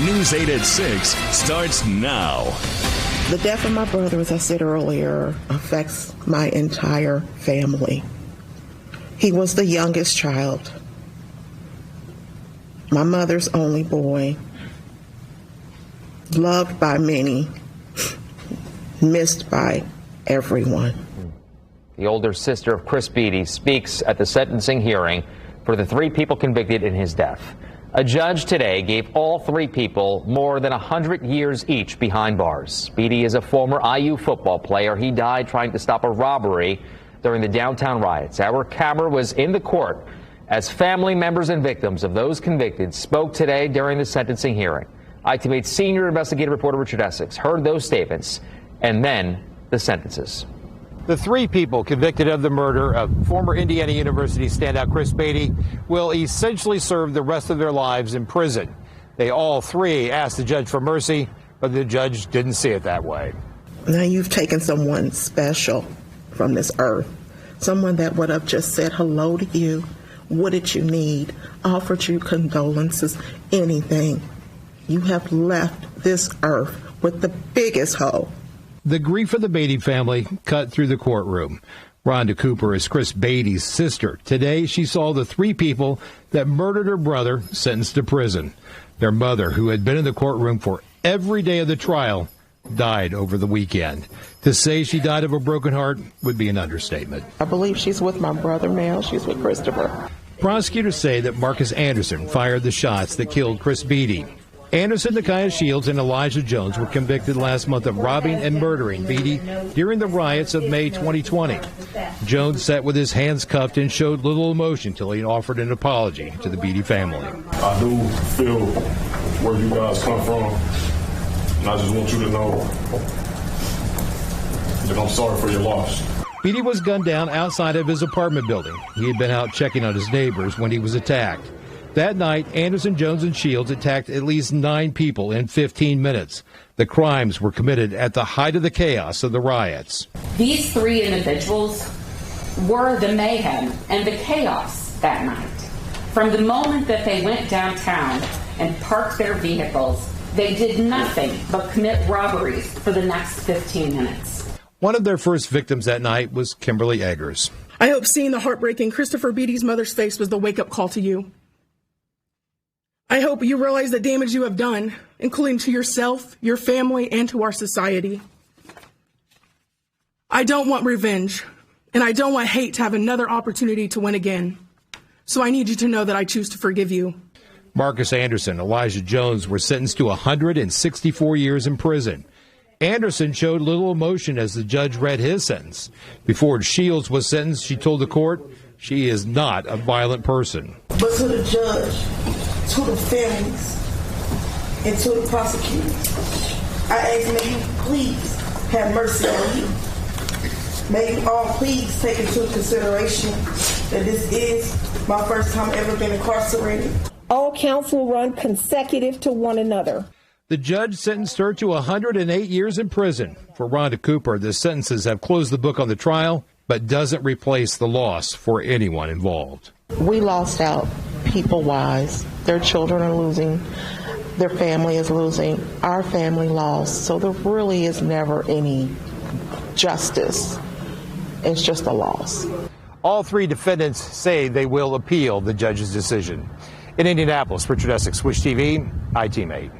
News 8 at 6 starts now. The death of my brother, as I said earlier, affects my entire family. He was the youngest child, my mother's only boy, loved by many, missed by everyone. The older sister of Chris Beatty speaks at the sentencing hearing for the 3 people convicted in his death. A judge today gave all 3 people more than 100 years each behind bars. Beatty is a former IU football player. He died trying to stop a robbery during the downtown riots. Our camera was in the court as family members and victims of those convicted spoke today during the sentencing hearing. ITV8 senior investigative reporter Richard Essex heard those statements and then the sentences. The 3 people convicted of the murder of former Indiana University standout Chris Beatty will essentially serve the rest of their lives in prison. They all 3 asked the judge for mercy, but the judge didn't see it that way. Now you've taken someone special from this earth, someone that would have just said hello to you. What did you need? Offered you condolences, anything. You have left this earth with the biggest hole. The grief of the Beatty family cut through the courtroom. Rhonda Cooper is Chris Beatty's sister. Today, she saw the 3 people that murdered her brother sentenced to prison. Their mother, who had been in the courtroom for every day of the trial, died over the weekend. To say she died of a broken heart would be an understatement. I believe she's with my brother now. She's with Christopher. Prosecutors say that Marcus Anderson fired the shots that killed Chris Beatty. Anderson, Nakiah Shields, and Elijah Jones were convicted last month of robbing and murdering Beatty during the riots of May 2020. Jones sat with his hands cuffed and showed little emotion until he offered an apology to the Beatty family. I do feel where you guys come from, and I just want you to know that I'm sorry for your loss. Beatty was gunned down outside of his apartment building. He had been out checking on his neighbors when he was attacked. That night, Anderson, Jones, and Shields attacked at least 9 people in 15 minutes. The crimes were committed at the height of the chaos of the riots. These 3 individuals were the mayhem and the chaos that night. From the moment that they went downtown and parked their vehicles, they did nothing but commit robberies for the next 15 minutes. One of their first victims that night was Kimberly Eggers. I hope seeing the heartbreaking Christopher Beatty's mother's face was the wake-up call to you. I hope you realize the damage you have done, including to yourself, your family, and to our society. I don't want revenge, and I don't want hate to have another opportunity to win again. So I need you to know that I choose to forgive you. Marcus Anderson, Elijah Jones were sentenced to 164 years in prison. Anderson showed little emotion as the judge read his sentence. Before Shields was sentenced, she told the court she is not a violent person. But to the judge, to the families, and to the prosecutors, I ask, may you please have mercy on you. May you all please take into consideration that this is my first time ever been incarcerated. All counts will run consecutive to one another. The judge sentenced her to 108 years in prison. For Rhonda Cooper, the sentences have closed the book on the trial, but doesn't replace the loss for anyone involved. We lost out people-wise. Their children are losing. Their family is losing. Our family lost. So there really is never any justice. It's just a loss. All 3 defendants say they will appeal the judge's decision. In Indianapolis, Richard Essex, Wish TV, ITV8.